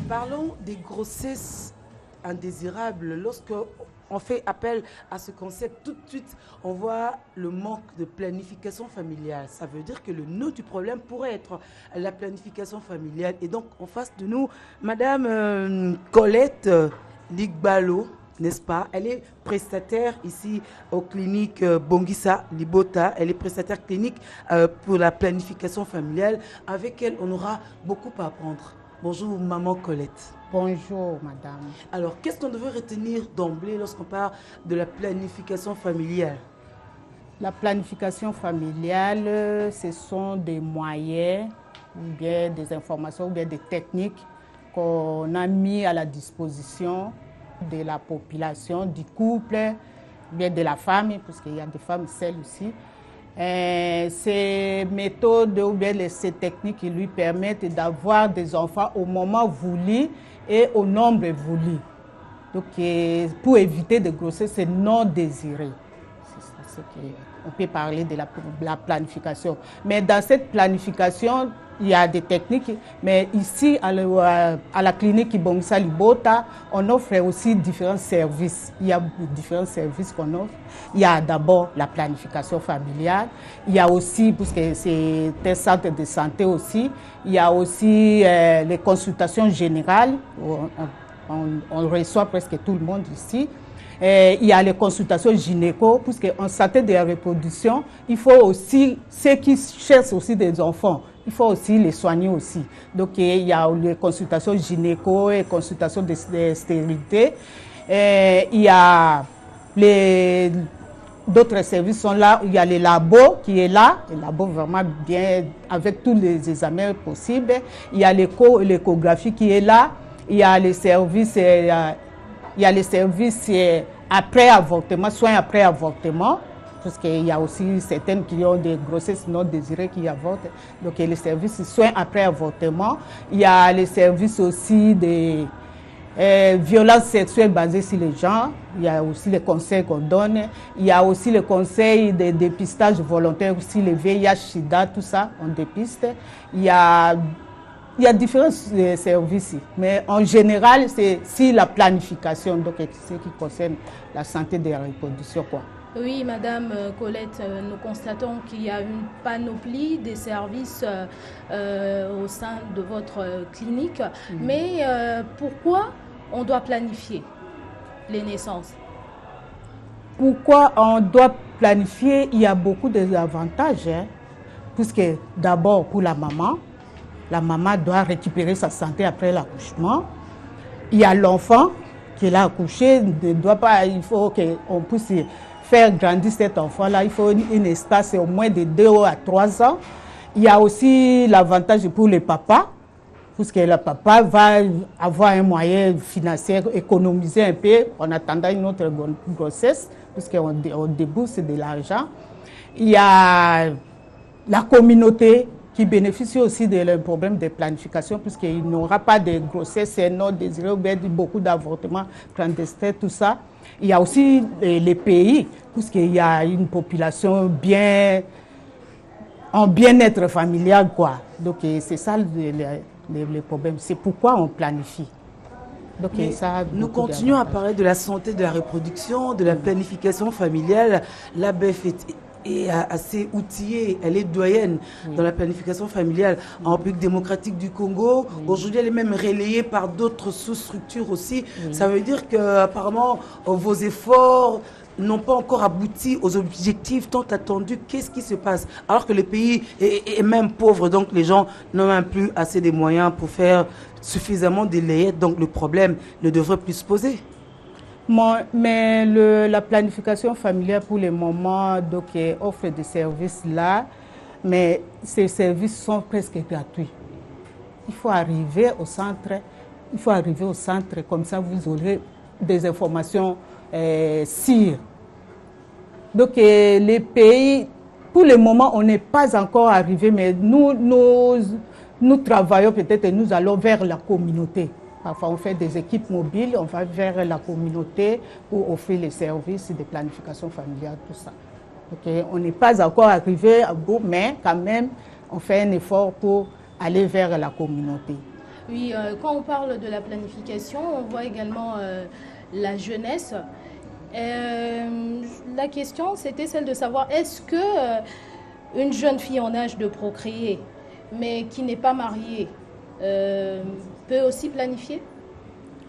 Parlons des grossesses indésirables. Lorsque on fait appel à ce concept, tout de suite, on voit le manque de planification familiale. Ça veut dire que le nœud du problème pourrait être la planification familiale. Et donc, en face de nous, Madame Colette Ligbalo, n'est-ce pas? Elle est prestataire ici aux cliniques Bongissa Libota. Elle est prestataire clinique pour la planification familiale. Avec elle, on aura beaucoup à apprendre. Bonjour, maman Colette. Bonjour, madame. Alors, qu'est-ce qu'on devrait retenir d'emblée lorsqu'on parle de la planification familiale? La planification familiale, ce sont des moyens, ou bien des informations, ou bien des techniques qu'on a mis à la disposition de la population, du couple, ou bien de la femme, parce qu'il y a des femmes seules aussi. Ces méthodes ou bien ces techniques qui lui permettent d'avoir des enfants au moment voulu et au nombre voulu. Donc, pour éviter de grossesses non désirées. C'est ça qu'on peut parler de la planification. Mais dans cette planification, il y a des techniques, mais ici, à la clinique Bongissa Libota, on offre aussi différents services. Il y a différents services qu'on offre. Il y a d'abord la planification familiale. Il y a aussi, puisque c'est un centre de santé aussi, il y a aussi les consultations générales. On reçoit presque tout le monde ici. Il y a les consultations gynéco, puisqu'en santé de la reproduction, il faut aussi, ceux qui cherchent aussi des enfants, il faut aussi les soigner aussi. Donc, il y a les consultations gynéco et consultations de stérilité. Il y a d'autres services sont là. Il y a les labos qui est là, les labos vraiment bien, avec tous les examens possibles. Il y a l'échographie qui est là. Il y a les services, après avortement, soins après avortement. Parce qu'il y a aussi certaines qui ont des grossesses non désirées qui avortent. Donc, il y a les services soins après avortement. Il y a les services aussi des violences sexuelles basées sur les genres. Il y a aussi les conseils qu'on donne. Il y a aussi les conseils de dépistage volontaire, aussi les VIH-Sida, tout ça, on dépiste. Il y a différents services, mais en général, c'est si la planification, donc ce qui concerne la santé de la reproduction, quoi. Oui, Madame Colette, nous constatons qu'il y a une panoplie de services au sein de votre clinique. Mais pourquoi on doit planifier les naissances? Pourquoi on doit planifier? Il y a beaucoup d'avantages, hein, puisque d'abord pour la maman doit récupérer sa santé après l'accouchement. Il y a l'enfant qui est là accouché, il faut qu'on puisse faire grandir cet enfant-là, il faut un espace au moins de 2 à 3 ans. Il y a aussi l'avantage pour le papa, puisque le papa va avoir un moyen financier, économiser un peu en attendant une autre grossesse, puisqu'on débourse de l'argent. Il y a la communauté qui bénéficie aussi de problème de planification, puisqu'il n'y aura pas de grossesse non désirée, beaucoup d'avortements clandestins, tout ça. Il y a aussi les pays, puisqu'il y a une population en bien-être familial, quoi. Donc, c'est ça le problème. C'est pourquoi on planifie. Donc, nous continuons à parler de la santé de la reproduction, de la planification familiale. La BF est assez outillée, elle est doyenne dans la planification familiale en République démocratique du Congo. Aujourd'hui, elle est même relayée par d'autres sous-structures aussi. Ça veut dire qu'apparemment, vos efforts n'ont pas encore abouti aux objectifs tant attendus. Qu'est-ce qui se passe? Alors que le pays est même pauvre, donc les gens n'ont même plus assez de moyens pour faire suffisamment de layettes, donc le problème ne devrait plus se poser. Mais la planification familiale pour le moment donc, offre des services là, mais ces services sont presque gratuits. Il faut arriver au centre, comme ça vous aurez des informations sûres. Donc les pays, pour le moment on n'est pas encore arrivé, mais nous travaillons peut-être et nous allons vers la communauté. Parfois, on fait des équipes mobiles, on va vers la communauté pour offrir les services de planification familiale, tout ça. Okay? On n'est pas encore arrivé à bout, mais quand même, on fait un effort pour aller vers la communauté. Oui, quand on parle de la planification, on voit également la jeunesse. La question, c'était celle de savoir, est-ce que une jeune fille en âge de procréer, mais qui n'est pas mariée, peut aussi planifier?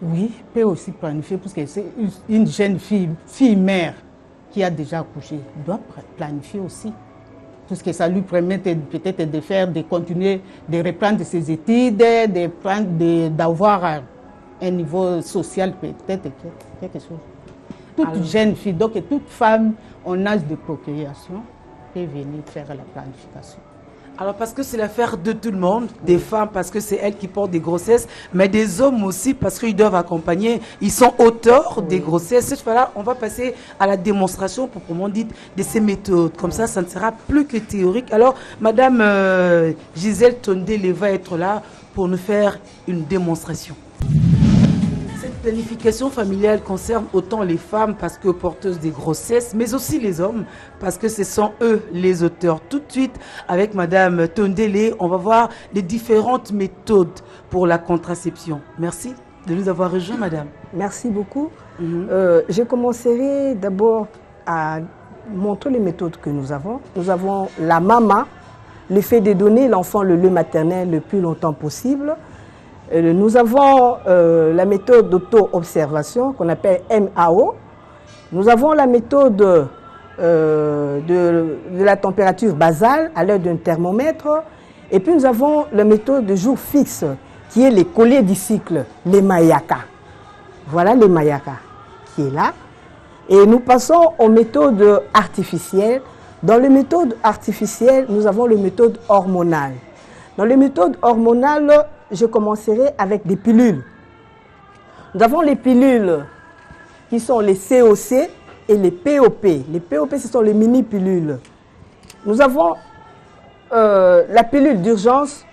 Oui, peut aussi planifier, parce que c'est une jeune fille-mère qui a déjà accouché, doit planifier aussi. Parce que ça lui permet peut-être de continuer, de reprendre ses études, d'avoir un niveau social, peut-être quelque chose. Toute jeune fille, donc toute femme en âge de procréation peut venir faire la planification. Alors parce que c'est l'affaire de tout le monde, des femmes parce que c'est elles qui portent des grossesses, mais des hommes aussi parce qu'ils doivent accompagner, ils sont auteurs des grossesses. Cette fois-là, on va passer à la démonstration, proprement dite, de ces méthodes. Comme ça ne sera plus que théorique. Alors, Madame Gisèle Tondele va être là pour nous faire une démonstration. Cette planification familiale concerne autant les femmes parce que porteuses des grossesses, mais aussi les hommes parce que ce sont eux les auteurs. Tout de suite, avec Madame Tondele, on va voir les différentes méthodes pour la contraception. Merci de nous avoir rejoints, Madame. Merci beaucoup. Je commencerai d'abord à montrer les méthodes que nous avons. Nous avons la MAMA, le fait de donner l'enfant le lait maternel le plus longtemps possible. Nous avons la méthode d'auto-observation qu'on appelle MAO. Nous avons la méthode de la température basale à l'aide d'un thermomètre. Et puis nous avons la méthode de jour fixe qui est les colliers du cycle, les Mayaka. Voilà les Mayaka qui est là. Et nous passons aux méthodes artificielles. Dans les méthodes artificielles, nous avons les méthodes hormonales. Dans les méthodes hormonales, je commencerai avec des pilules. Nous avons les pilules qui sont les COC et les POP. Les POP, ce sont les mini-pilules. Nous avons la pilule d'urgence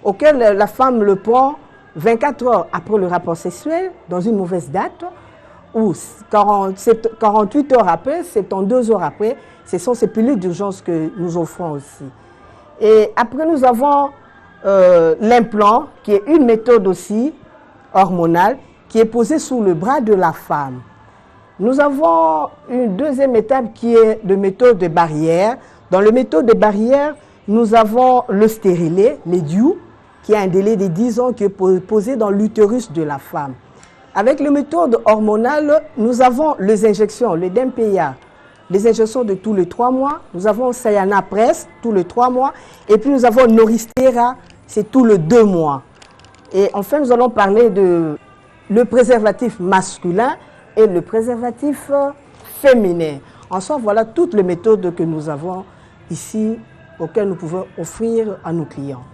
auquel la femme le prend 24 heures après le rapport sexuel, dans une mauvaise date, ou 48 heures après, 72 heures après. Ce sont ces pilules d'urgence que nous offrons aussi. Et après, nous avons l'implant, qui est une méthode aussi hormonale, qui est posée sous le bras de la femme. Nous avons une deuxième étape qui est de méthode de barrière. Dans le méthode de barrière, nous avons le stérilet, les DIU, qui a un délai de 10 ans qui est posé dans l'utérus de la femme. Avec la méthode hormonale, nous avons les injections, le DMPIA, les injections de tous les 3 mois. Nous avons Sayana Press, tous les 3 mois. Et puis nous avons Noristera, c'est tous les 2 mois. Et enfin, nous allons parler de le préservatif masculin et le préservatif féminin. En somme, voilà toutes les méthodes que nous avons ici, auxquelles nous pouvons offrir à nos clients.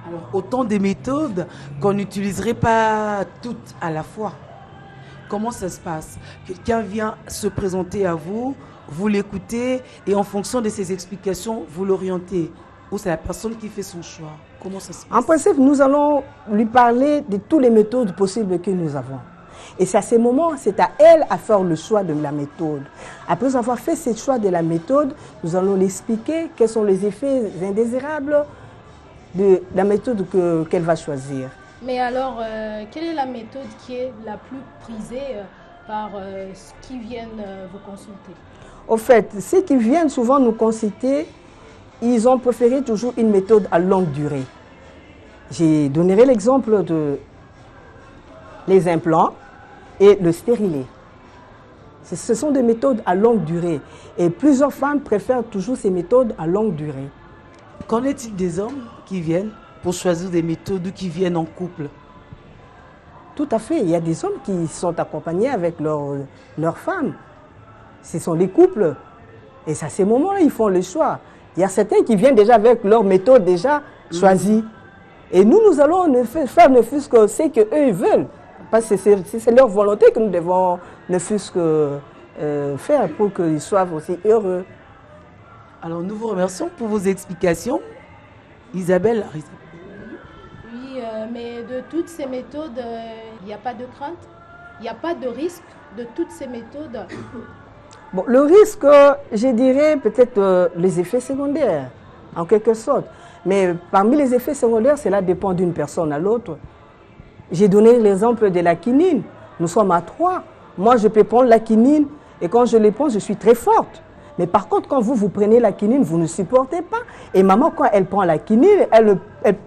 Alors, autant de méthodes qu'on n'utiliserait pas toutes à la fois. Comment ça se passe? Quelqu'un vient se présenter à vous, vous l'écoutez et en fonction de ses explications, vous l'orientez. Ou c'est la personne qui fait son choix? Comment ça se passe? En principe, nous allons lui parler de toutes les méthodes possibles que nous avons. Et c'est à ces moments, c'est à elle à faire le choix de la méthode. Après avoir fait ce choix de la méthode, nous allons lui expliquer quels sont les effets indésirables de la méthode qu'elle va choisir. Mais alors, quelle est la méthode qui est la plus prisée par ceux qui viennent vous consulter? Au fait, ceux qui viennent souvent nous consulter, ils ont préféré toujours une méthode à longue durée. Je donnerai l'exemple de les implants et le stérilet. Ce sont des méthodes à longue durée. Et plusieurs femmes préfèrent toujours ces méthodes à longue durée. Qu'en est-il des hommes qui viennent pour choisir des méthodes ou qui viennent en couple? Tout à fait. Il y a des hommes qui sont accompagnés avec leurs femmes. Ce sont les couples. Et c'est à ces moments-là, ils font le choix. Il y a certains qui viennent déjà avec leur méthode déjà choisie. Et nous allons faire ne fût-ce que ce qu'eux ils veulent. Parce que c'est leur volonté que nous devons ne fût-ce que faire pour qu'ils soient aussi heureux. Alors nous vous remercions pour vos explications. Isabelle. Oui, mais de toutes ces méthodes, il n'y a pas de crainte, il n'y a pas de risque de toutes ces méthodes. Bon, le risque, je dirais peut-être les effets secondaires, en quelque sorte. Mais parmi les effets secondaires, cela dépend d'une personne à l'autre. J'ai donné l'exemple de la quinine. Nous sommes à 3. Moi, je peux prendre la quinine et quand je les prends, je suis très forte. Mais par contre, quand vous prenez la quinine, vous ne supportez pas. Et maman, quand elle prend la quinine, elle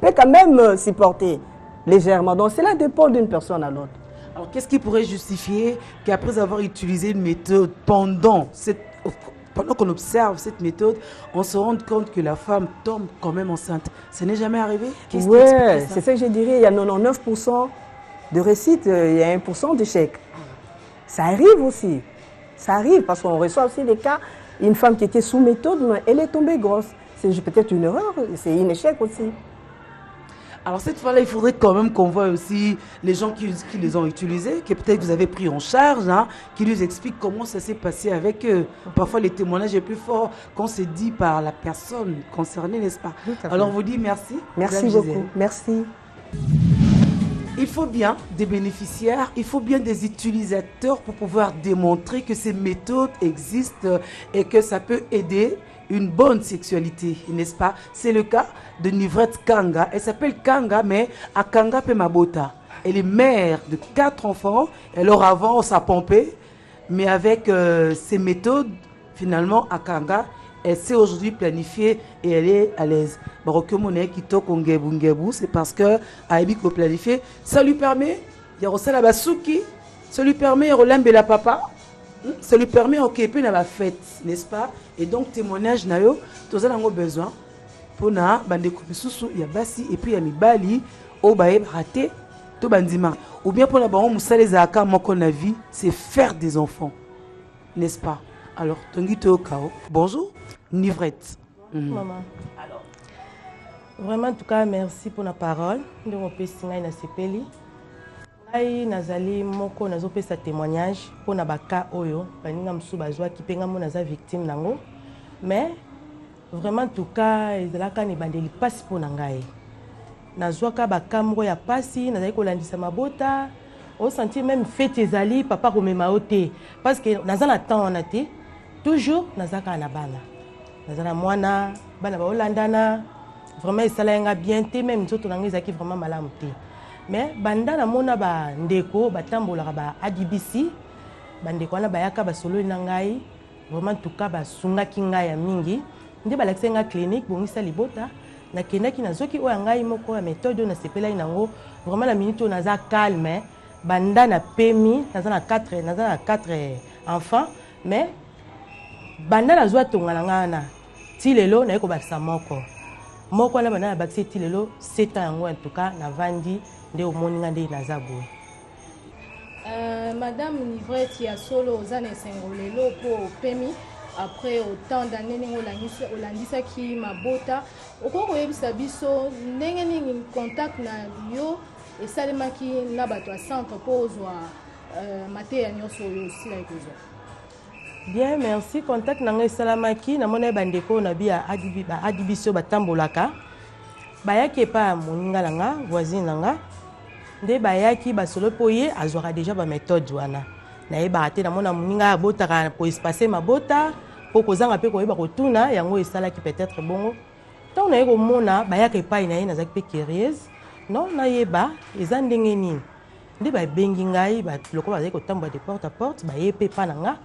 peut quand même supporter légèrement. Donc, cela dépend d'une personne à l'autre. Alors, qu'est-ce qui pourrait justifier qu'après avoir utilisé une méthode pendant qu'on observe cette méthode, on se rende compte que la femme tombe quand même enceinte? Ça n'est jamais arrivé? Oui, c'est ça que je dirais. Il y a 99% de réussite, il y a 1% d'échec. Ça arrive aussi. Ça arrive parce qu'on reçoit aussi des cas. Une femme qui était sous méthode, elle est tombée grosse. C'est peut-être une erreur, c'est un échec aussi. Alors cette fois-là, il faudrait quand même qu'on voit aussi les gens qui les ont utilisés, que peut-être vous avez pris en charge, hein, qui nous expliquent comment ça s'est passé avec eux. Parfois, les témoignages sont plus forts quand c'est dit par la personne concernée, n'est-ce pas? Alors, on vous dit merci. Merci beaucoup. Merci. Il faut bien des bénéficiaires, il faut bien des utilisateurs pour pouvoir démontrer que ces méthodes existent et que ça peut aider une bonne sexualité, n'est-ce pas? C'est le cas de Nivrette Kanga. Elle s'appelle Kanga, mais à Kanga Pemabota. Elle est mère de 4 enfants. Alors avant, on s'est pompé, mais avec ces méthodes, finalement, à Kanga, elle s'est aujourd'hui planifiée et elle est à l'aise. C'est parce que Aibiko planifié, ça lui permet, il y a aussi la basuki, ça lui permet de la papa. Ça lui permet d'occuper dans la fête, n'est-ce pas? Et donc, témoignage, tous avons besoin pour na bande kubisusu ya basi et puis ya mibali au bae raté to bandima ou bien pour la bango musale za ka moko na vie, c'est faire des enfants, n'est-ce pas? Alors, Tongi Kao, bonjour, Nivrette. Maman. Alors, vraiment, en tout cas, merci pour la parole. Nous avons pu signer na sepeli. Nazali moko nazopesa témoignage pour na baka oyo baninga msu bazwa kipenga mo naza victime nango, mais vraiment en tout cas ezalaka ni bandeli pasi pour ngai nazwaka baka moko ya pasi nazali kolandisa mabota au sentir même fête ezali papa komema ote parce que naza na temps wana te toujours nazaka na bana nazana mwana bana ba olandana vraiment esala nga bien te même nzoto nanga ezaki vraiment malamu te. Mais banda na mona ba ndeko batambolaka ba adibisi bandeko wana bayaka ba solo na ngai vraiment en tout cas ba sungaki ngai ya mingi nde balakisa nga clinique bongisa libota na kendaki nazoki oya ngai moko ya méthode na sepela nango vraiment la minute on a calme banda na pemi naza na 4 enfants mais banda na zwa tonga nga na ti lelo na ko bakisa moko na banda na bakisa ti lelo 7 ans yango en tout cas na vandi. Madame Nivrette, il y a solo aux années sengolelo pour PMI après autant d'années olandisa qui mabota oko koyebisa biso ndenge nini contact na yo et salema ki na bato a centre pour ozwa mateya nyonso yo sila ikozo. Bien, merci. Contact na ngai salamaki na mona bandeko na bia adibiso batambolaka bayaki pa moninga langa voisine langa nde bayaki basolo poye azwaka déjà ba méthode wana na yeba te na mona moninga abotaka po espacer mabota po kozanga pe koyeba kotuna yango esalaki peut-être bongo tant na yeko mona bayaki pa ina ye nazaki pe curieuse non na yeba eza ndenge nini nde ba bengi ngai ba loko bazaki kotambola de porte à porte ba yepe pa nanga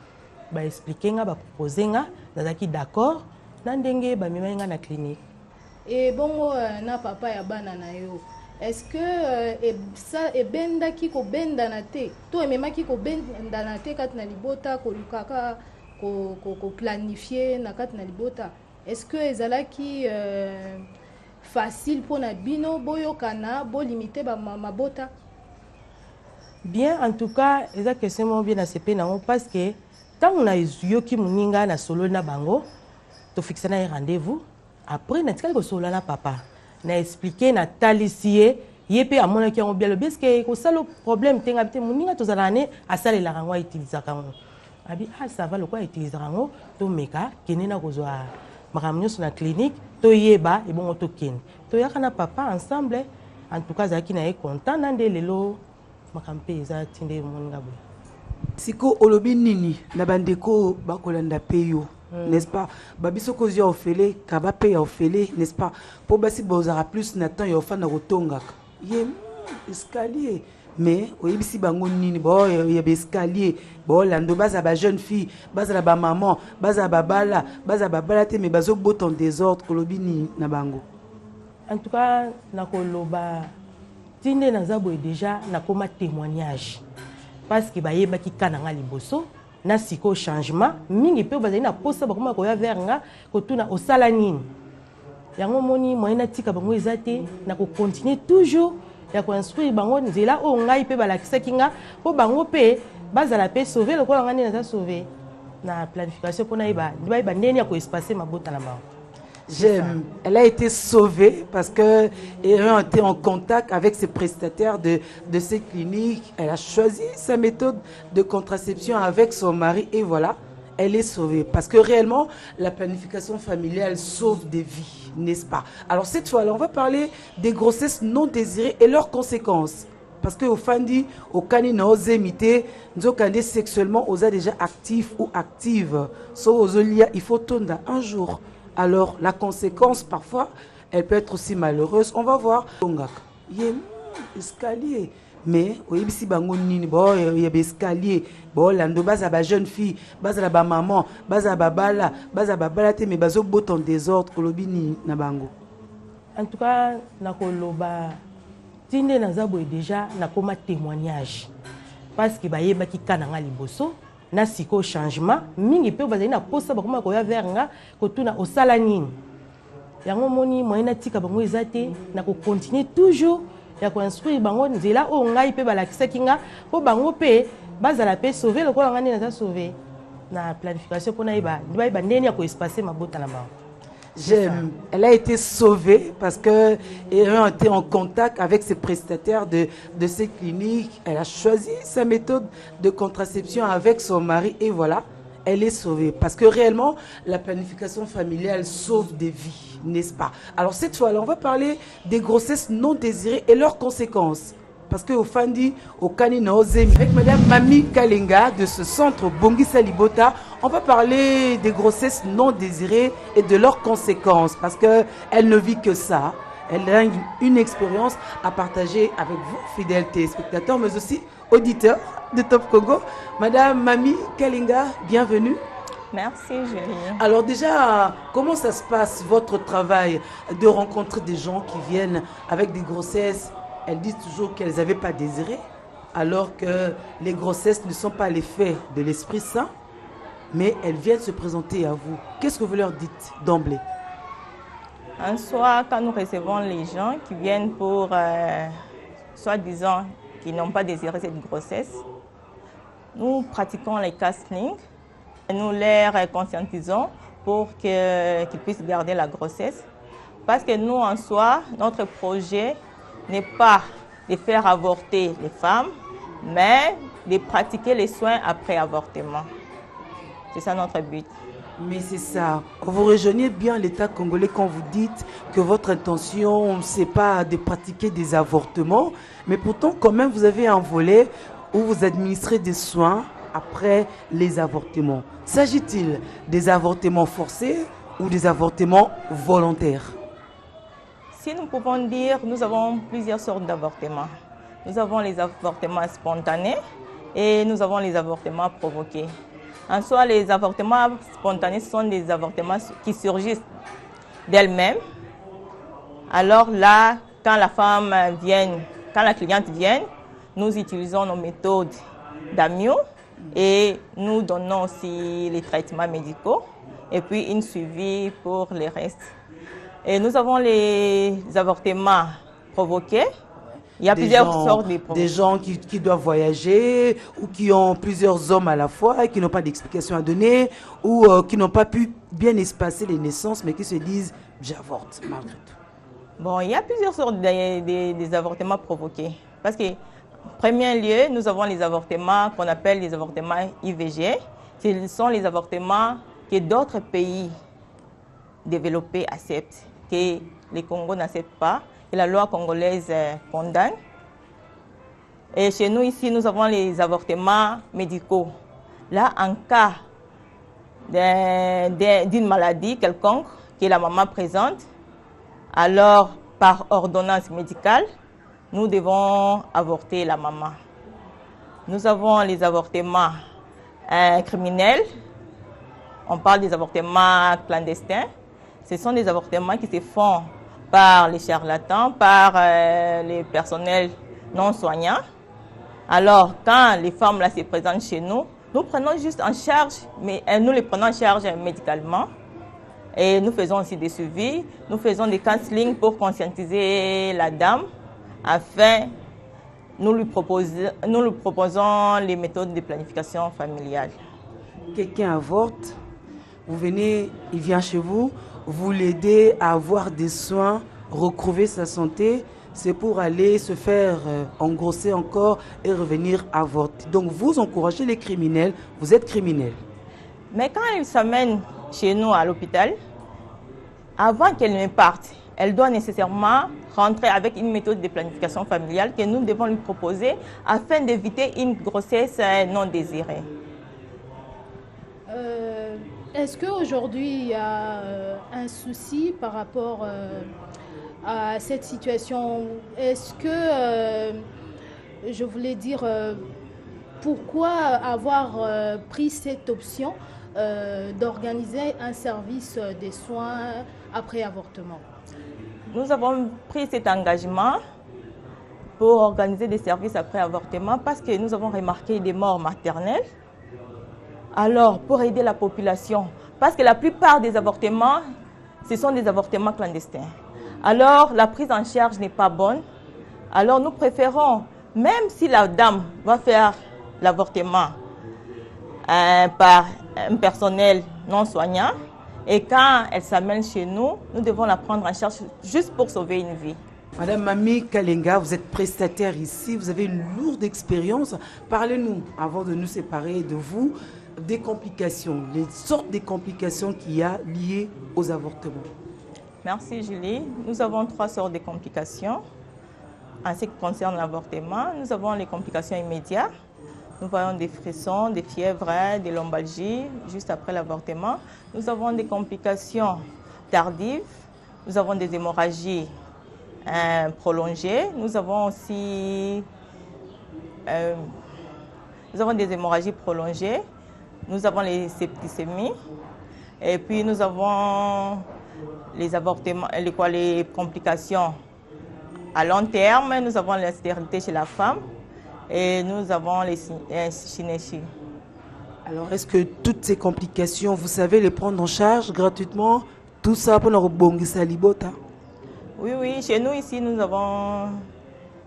ba expliquer nga ba proposer nga nazaki d'accord na ndenge ba mema nga na clinique. Et bongo na papa ya bana na yo, est-ce que ça e benda ki ko benda na te to emema ki ko benda na te kat na libota ko lukaka ko planifier na kat na libota, est-ce que ezalaki facile pour na bino boyo kana bo limiter ba mabota? Bien, en tout cas eza question mo bien na sepe na parce que tant on a yoki muninga na solo na bango to fixer na rendez-vous. Après, na tikali ko solo na papa na expliquer na talisie yepe amona ki on bien le parce que ko salo problème tenga te muninga to zalane asale la rango utiliser kango abi ça va le quoi utiliser kango to meka kenena ko zo makamnyo na clinique to yeba et bon to ken to yakana papa ensemble en tout cas zaki na e content na ndelelo makampe za tinde muninga bo siko olobi nini na bandeko bakolanda peyo. N'est-ce pas? Babiso kozi ofele, kaba pe ofele, n'est-ce pas? Pour basi bozara plus natan yo fa na rotonga. Ye escalier. Mais oui, si bango nini bo y a escalier bo lando baza ba jeune fille baza la ba maman baza babala te mais bazo bot en désordre kolobi ni na bango. En tout cas nakoloba tinde nazabo déjà nakoma témoignage parce que bayeba ki kananga liboso na siko changement mingi pe bazali na posa bakoma ko ya vers nga ko tuna osala nini yango moni moyena tika bango ezate na ko continuer toujours ya ko instruire bango nzela o ngai pe balakisaki nga po bango pe bazala pe sauver le kola ngani na sauver na planification pona iba ndeni ya ko espacer mabota na bango. J'aime. Elle a été sauvée parce qu'elle a été en contact avec ses prestataires de ces cliniques. Elle a choisi sa méthode de contraception avec son mari et voilà, elle est sauvée. Parce que réellement, la planification familiale sauve des vies, n'est-ce pas? Alors cette fois-là, on va parler des grossesses non désirées et leurs conséquences. Parce qu'au Fandi, au canina, aux imiter, nous sommes sexuellement, aux déjà actifs ou actives. Sauf aux olia, il faut tourner un jour. Alors, la conséquence, parfois, elle peut être aussi malheureuse. On va voir. Il y a un escalier. Mais, oui, si bango nini, il y a un escalier. Bon, lando baza ba jeune fille, baza la ba maman, baza babala te, mais bazo bot en désordre, kolobi ni na bango. En tout cas, nakoloba tinde nazabo déjà nakoma témoignage parce que bayeba ki kananga liboso. Na siko changement mingi pe bazali na posa bakoma ko ya vers nga ko tuna osala nini yango moni moyena tika bango ezate na ko continuer toujours ya ko instruire bango nzela o ngai pe balakisaki nga po bango pe bazala pe sauver le kola ngani na sauver na planification pona iba ndeni ya ko espacer mabota na bango. J'aime. Elle a été sauvée parce qu'elle a été en contact avec ses prestataires de ces cliniques. Elle a choisi sa méthode de contraception avec son mari et voilà, elle est sauvée. Parce que réellement, la planification familiale sauve des vies, n'est-ce pas? Alors cette fois-là, on va parler des grossesses non désirées et leurs conséquences. Parce qu'au Fandi, au Kanina, avec Madame Mami Kalenga de ce centre Bongisa Libota, on va parler des grossesses non désirées et de leurs conséquences. Parce qu'elle ne vit que ça. Elle a une expérience à partager avec vous, fidèles téléspectateurs, mais aussi auditeurs de Top Congo. Madame Mami Kalenga, bienvenue. Merci Julie. Alors déjà, comment ça se passe votre travail de rencontrer des gens qui viennent avec des grossesses? Elles disent toujours qu'elles n'avaient pas désiré, alors que les grossesses ne sont pas l'effet de l'Esprit Saint, mais elles viennent se présenter à vous. Qu'est-ce que vous leur dites d'emblée? En soi, quand nous recevons les gens qui viennent pour, soi-disant, qui n'ont pas désiré cette grossesse, nous pratiquons les castings et nous les conscientisons pour qu'ils puissent garder la grossesse. Parce que nous, en soi, notre projet n'est pas de faire avorter les femmes, mais de pratiquer les soins après avortement. C'est ça notre but. Mais c'est ça. Vous rejoignez bien l'État congolais quand vous dites que votre intention, ce n'est pas de pratiquer des avortements, mais pourtant, quand même, vous avez un volet où vous administrez des soins après les avortements. S'agit-il des avortements forcés ou des avortements volontaires? Si nous pouvons dire, nous avons plusieurs sortes d'avortements. Nous avons les avortements spontanés et nous avons les avortements provoqués. En soi, les avortements spontanés sont des avortements qui surgissent d'elles-mêmes. Alors là, quand la cliente vient, nous utilisons nos méthodes d'amio et nous donnons aussi les traitements médicaux et puis une suivi pour les restes. Et nous avons les avortements provoqués. Il y a plusieurs sortes de provoqués. Des gens qui doivent voyager ou qui ont plusieurs hommes à la fois et qui n'ont pas d'explication à donner ou qui n'ont pas pu bien espacer les naissances mais qui se disent « j'avorte malgré tout ». Bon, il y a plusieurs sortes des avortements provoqués. Parce que, en premier lieu, nous avons les avortements qu'on appelle les avortements IVG. Ce sont les avortements que d'autres pays développés acceptent, que les Congos n'acceptent pas, et la loi congolaise condamne. Et chez nous, ici, nous avons les avortements médicaux. Là, en cas d'une maladie quelconque que la maman présente, alors, par ordonnance médicale, nous devons avorter la maman. Nous avons les avortements criminels. On parle des avortements clandestins. Ce sont des avortements qui se font par les charlatans, par les personnels non soignants. Alors, quand les femmes là, se présentent chez nous, nous prenons juste en charge, mais nous les prenons en charge médicalement. Et nous faisons aussi des suivis. Nous faisons des counseling pour conscientiser la dame, afin nous lui proposons les méthodes de planification familiale. Quelqu'un avorte, vous venez, il vient chez vous, vous l'aidez à avoir des soins, retrouver sa santé, c'est pour aller se faire engrosser encore et revenir avorter. Donc vous encouragez les criminels, vous êtes criminels. Mais quand elle s'amène chez nous à l'hôpital, avant qu'elle ne parte, elle doit nécessairement rentrer avec une méthode de planification familiale que nous devons lui proposer afin d'éviter une grossesse non désirée. Est-ce qu'aujourd'hui, il y a un souci par rapport à cette situation? Est-ce que, je voulais dire, pourquoi avoir pris cette option d'organiser un service des soins après avortement? Nous avons pris cet engagement pour organiser des services après avortement parce que nous avons remarqué des morts maternelles. Alors, pour aider la population, parce que la plupart des avortements, ce sont des avortements clandestins. Alors, la prise en charge n'est pas bonne. Alors, nous préférons, même si la dame va faire l'avortement par un personnel non soignant, et quand elle s'amène chez nous, nous devons la prendre en charge juste pour sauver une vie. Madame Mami Kalenga, vous êtes prestataire ici, vous avez une lourde expérience. Parlez-nous, avant de nous séparer de vous, des complications, les sortes de complications qu'il y a liées aux avortements. Merci Julie. Nous avons 3 sortes de complications. En ce qui concerne l'avortement, nous avons les complications immédiates. Nous voyons des frissons, des fièvres, des lombalgies juste après l'avortement. Nous avons des complications tardives. Nous avons des hémorragies prolongées. Nous avons aussi des hémorragies prolongées. Nous avons les septicémies. Et puis nous avons les avortements, les complications à long terme. Nous avons la stérilité chez la femme. Et nous avons les synéchies. Alors, est-ce que toutes ces complications, vous savez les prendre en charge gratuitement? Tout ça pour notre bongisa libota? Oui, oui. Chez nous, ici, nous avons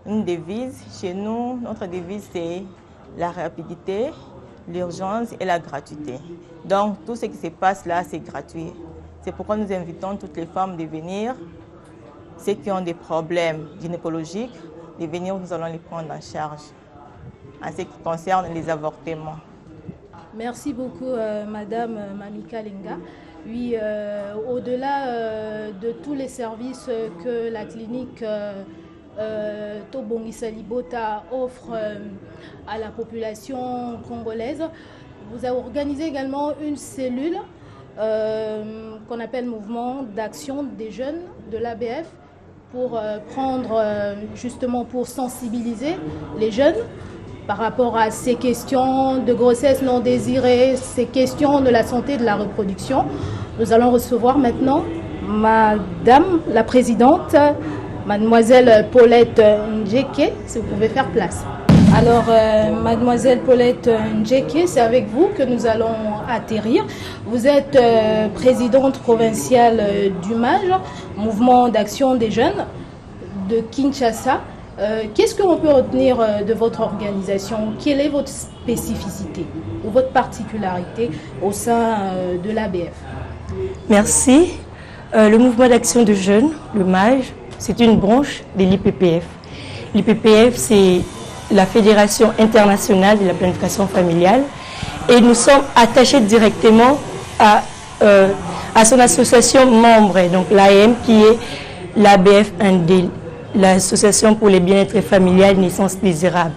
une devise. Chez nous, notre devise, c'est la rapidité, l'urgence et la gratuité. Donc, tout ce qui se passe là, c'est gratuit. C'est pourquoi nous invitons toutes les femmes de venir. Ceux qui ont des problèmes gynécologiques, de venir, nous allons les prendre en charge. En ce qui concerne les avortements. Merci beaucoup, Madame Mami Kalenga. Oui, au-delà de tous les services que la clinique Tobongisa Libota offre à la population congolaise, vous avez organisé également une cellule qu'on appelle Mouvement d'action des jeunes de l'ABF pour justement pour sensibiliser les jeunes par rapport à ces questions de grossesse non désirée, ces questions de la santé de la reproduction. Nous allons recevoir maintenant Madame la Présidente, Mademoiselle Paulette Njeke, si vous pouvez faire place. Alors, Mademoiselle Paulette Njeke, c'est avec vous que nous allons atterrir. Vous êtes présidente provinciale du MAJ, Mouvement d'action des jeunes de Kinshasa. Qu'est-ce que l'on peut retenir de votre organisation? Quelle est votre spécificité ou votre particularité au sein de l'ABF? Merci. Le mouvement d'action de jeunes, le MAJ, c'est une branche de l'IPPF. L'IPPF, c'est la Fédération internationale de la planification familiale et nous sommes attachés directement à son association membre, donc l'AM qui est l'ABF Indel, l'Association pour les bien-être familial naissance désirable.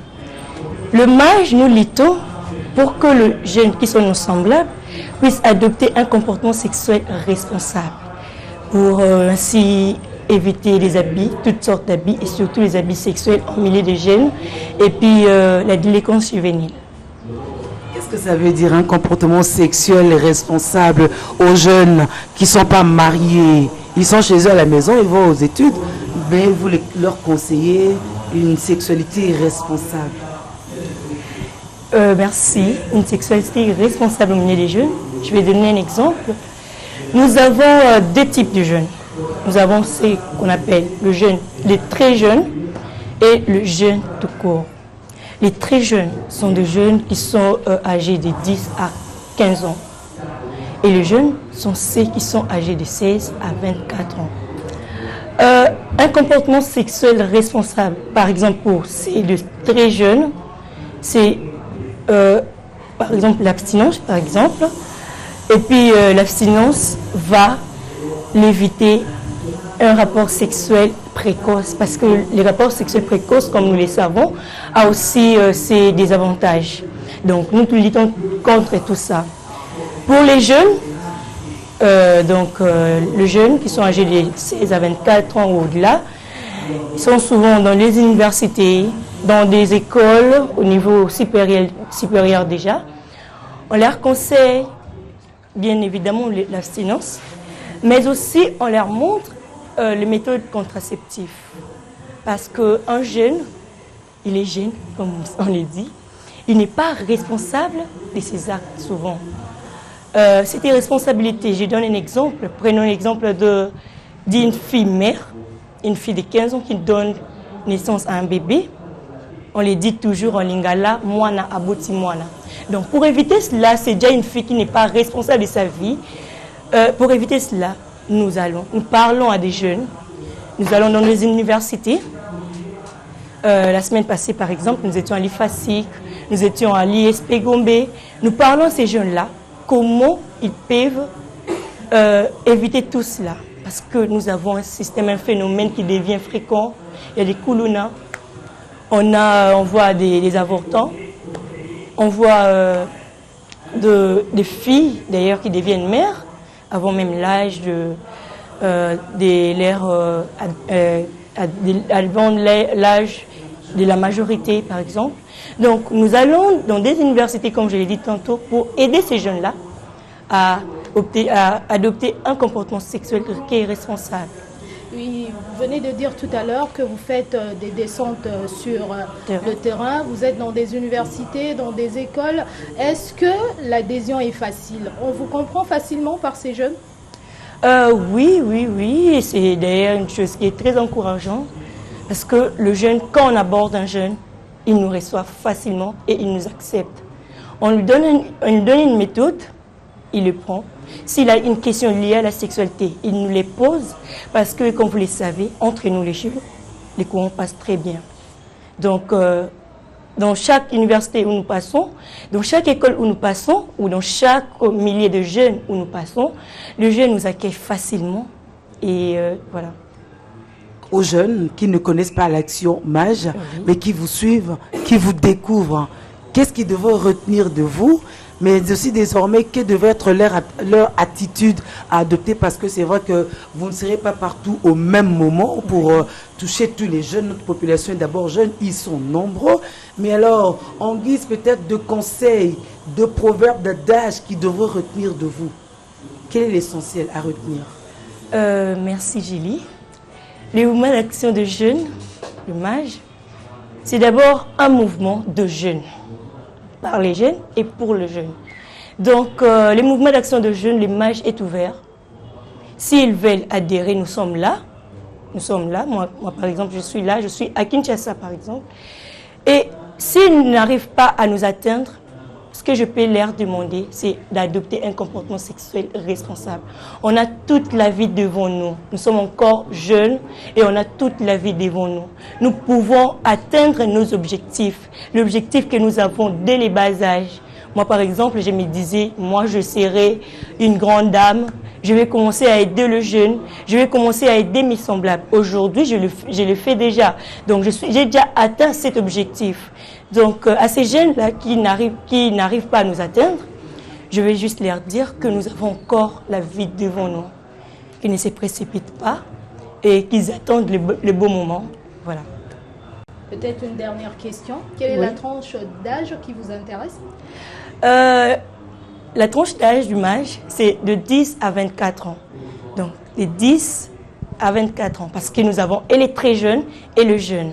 Le MAJ, nous luttons pour que les jeunes qui sont nos semblables puissent adopter un comportement sexuel responsable, pour ainsi éviter les habits, toutes sortes d'habits et surtout les habits sexuels en milieu de jeunes et puis la délinquance juvénile. Qu'est-ce que ça veut dire un comportement sexuel responsable aux jeunes qui ne sont pas mariés? Ils sont chez eux à la maison, ils vont aux études, mais vous leur conseillez une sexualité responsable. Merci. Une sexualité responsable au milieu des jeunes. Je vais donner un exemple. Nous avons deux types de jeunes. Nous avons ce qu'on appelle le jeune, les très jeunes et le jeune tout court. Les très jeunes sont des jeunes qui sont âgés de 10 à 15 ans. Et les jeunes sont ceux qui sont âgés de 16 à 24 ans. Un comportement sexuel responsable, par exemple pour ces très jeunes, c'est par exemple l'abstinence, par exemple. Et puis l'abstinence va l'éviter un rapport sexuel précoce, parce que les rapports sexuels précoces, comme nous le savons, a aussi ses désavantages. Donc nous luttons contre tout ça. Pour les jeunes, les jeunes qui sont âgés de 16 à 24 ans ou au-delà, ils sont souvent dans les universités, dans des écoles au niveau supérieur déjà. On leur conseille bien évidemment l'abstinence, mais aussi on leur montre les méthodes contraceptives. Parce qu'un jeune, il est jeune, comme on le dit, il n'est pas responsable de ses actes souvent. C'est des responsabilités. Je donne un exemple. Prenons l'exemple d'une fille mère, une fille de 15 ans qui donne naissance à un bébé. On le dit toujours en lingala, moana aboti moana. Donc pour éviter cela, c'est déjà une fille qui n'est pas responsable de sa vie. Pour éviter cela, nous parlons à des jeunes, nous allons dans les universités. La semaine passée, par exemple, nous étions à l'IFASIC, nous étions à l'ISP Gombe. Nous parlons à ces jeunes-là, comment ils peuvent éviter tout cela. Parce que nous avons un phénomène qui devient fréquent. Il y a des koulouna, on voit des avortants, on voit des filles d'ailleurs qui deviennent mères avant même l'âge avant l'âge de la majorité par exemple. Donc nous allons dans des universités comme je l'ai dit tantôt pour aider ces jeunes-là à adopter un comportement sexuel qui est responsable. Oui, vous venez de dire tout à l'heure que vous faites des descentes sur le terrain, vous êtes dans des universités, dans des écoles. Est-ce que l'adhésion est facile? On vous comprend facilement par ces jeunes? Oui. C'est d'ailleurs une chose qui est très encourageante parce que le jeune, quand on aborde un jeune, il nous reçoit facilement et il nous accepte. On lui donne une méthode, il le prend. S'il a une question liée à la sexualité, il nous les pose parce que, comme vous le savez, entre nous les jeunes, les courants passent très bien. Donc, dans chaque université où nous passons, dans chaque école où nous passons, ou dans chaque millier de jeunes où nous passons, le jeune nous accueille facilement et voilà. Aux jeunes qui ne connaissent pas l'action MAJ, mais qui vous suivent, qui vous découvrent, qu'est-ce qu'ils devraient retenir de vous? Mais aussi désormais, quelle devrait être leur attitude à adopter, parce que c'est vrai que vous ne serez pas partout au même moment pour toucher tous les jeunes. Notre population est d'abord jeune, ils sont nombreux. Mais alors, en guise peut-être de conseils, de proverbes, d'adages qui devraient retenir de vous, quel est l'essentiel à retenir? Merci Julie. Le mouvement d'action de jeunes, le MAJ, c'est d'abord un mouvement de jeunes. Par les jeunes et pour les jeunes. Donc, le mouvement d'action de jeunes, le MAJ est ouvert. S'ils veulent adhérer, nous sommes là. Nous sommes là. Moi, par exemple, je suis là. Je suis à Kinshasa, par exemple. Et s'ils n'arrivent pas à nous atteindre, ce que je peux leur demander, c'est d'adopter un comportement sexuel responsable. On a toute la vie devant nous. Nous sommes encore jeunes et on a toute la vie devant nous. Nous pouvons atteindre nos objectifs. L'objectif que nous avons dès les bas âges. Moi, par exemple, je me disais, moi, je serai une grande dame. Je vais commencer à aider le jeune. Je vais commencer à aider mes semblables. Aujourd'hui, je le fais déjà. Donc, j'ai déjà atteint cet objectif. Donc, à ces jeunes-là qui n'arrivent pas à nous atteindre, je vais juste leur dire que nous avons encore la vie devant nous, qu'ils ne se précipitent pas et qu'ils attendent le beau moment. Voilà. Peut-être une dernière question. Quelle est la tranche d'âge qui vous intéresse? La tranche d'âge du mage, c'est de 10 à 24 ans. Donc, de 10 à 24 ans, parce que nous avons et les très jeunes et le jeune.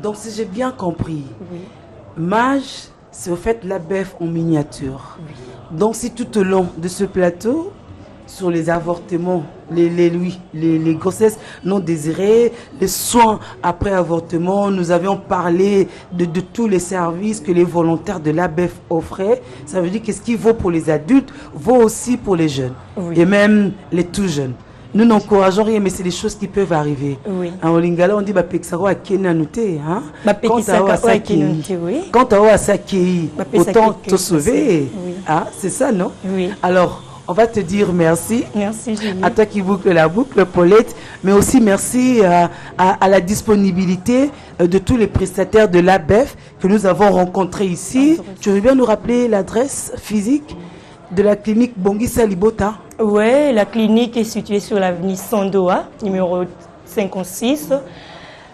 Donc, si j'ai bien compris, mage, c'est au fait la bœuf en miniature. Oui. Donc, si tout au long de ce plateau, sur les avortements, les grossesses non désirées, les soins après avortement, nous avions parlé de tous les services que les volontaires de l'ABEF offraient. Ça veut dire que ce qui vaut pour les adultes vaut aussi pour les jeunes, et même les tout jeunes. Nous n'encourageons rien, mais c'est des choses qui peuvent arriver. Oui. En Lingala, on dit bah pexaro a kenanouté, hein. Quand tu as saki, autant te sauver. Ah, c'est ça, non? Oui. Alors, on va te dire merci. Merci, Julie. À toi qui boucle la boucle, Paulette. Mais aussi merci à la disponibilité de tous les prestataires de l'ABEF que nous avons rencontrés ici. Tu veux bien nous rappeler l'adresse physique de la clinique Bongisa Libota? Oui, la clinique est située sur l'avenue Sandoa, numéro 56,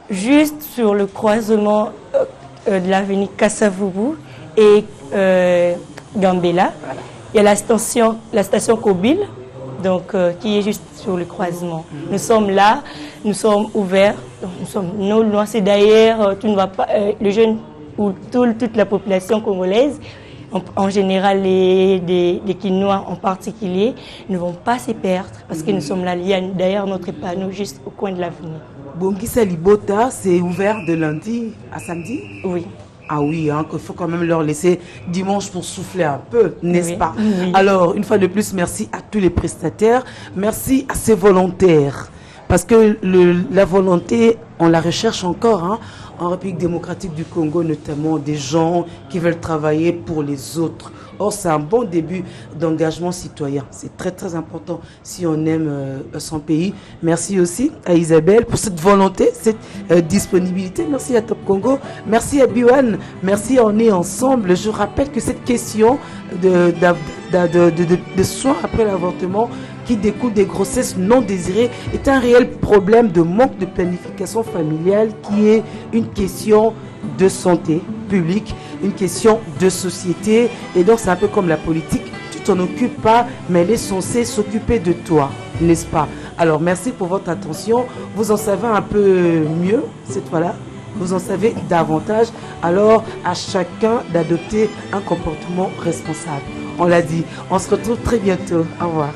juste sur le croisement de l'avenue Kassavubu et Gambela. Voilà. Il y a la station Kobil, donc, qui est juste sur le croisement. Nous sommes là, nous sommes ouverts, nous sommes non loin. C'est d'ailleurs, tu ne vois pas, le jeune ou toute la population congolaise, en général les Quinois en particulier, ne vont pas se perdre parce que nous sommes là. Il y a d'ailleurs notre panneau juste au coin de l'avenue. Bongisa Libota, c'est ouvert de lundi à samedi? Oui. Ah oui, hein, qu'il faut quand même leur laisser dimanche pour souffler un peu, n'est-ce pas? Oui. Alors, une fois de plus, merci à tous les prestataires, merci à ces volontaires. Parce que la volonté, on la recherche encore, hein, en République démocratique du Congo, notamment des gens qui veulent travailler pour les autres. Or, c'est un bon début d'engagement citoyen. C'est très, très important si on aime son pays. Merci aussi à Isabelle pour cette volonté, cette disponibilité. Merci à Top Congo. Merci à Biwan. Merci, on est ensemble. Je rappelle que cette question de soins après l'avortement qui découle des grossesses non désirées est un réel problème de manque de planification familiale qui est une question de santé publique, une question de société. Et donc, c'est un peu comme la politique. Tu t'en occupes pas, mais elle est censée s'occuper de toi, n'est-ce pas? Alors, merci pour votre attention. Vous en savez un peu mieux cette fois-là. Vous en savez davantage. Alors, à chacun d'adopter un comportement responsable. On l'a dit. On se retrouve très bientôt. Au revoir.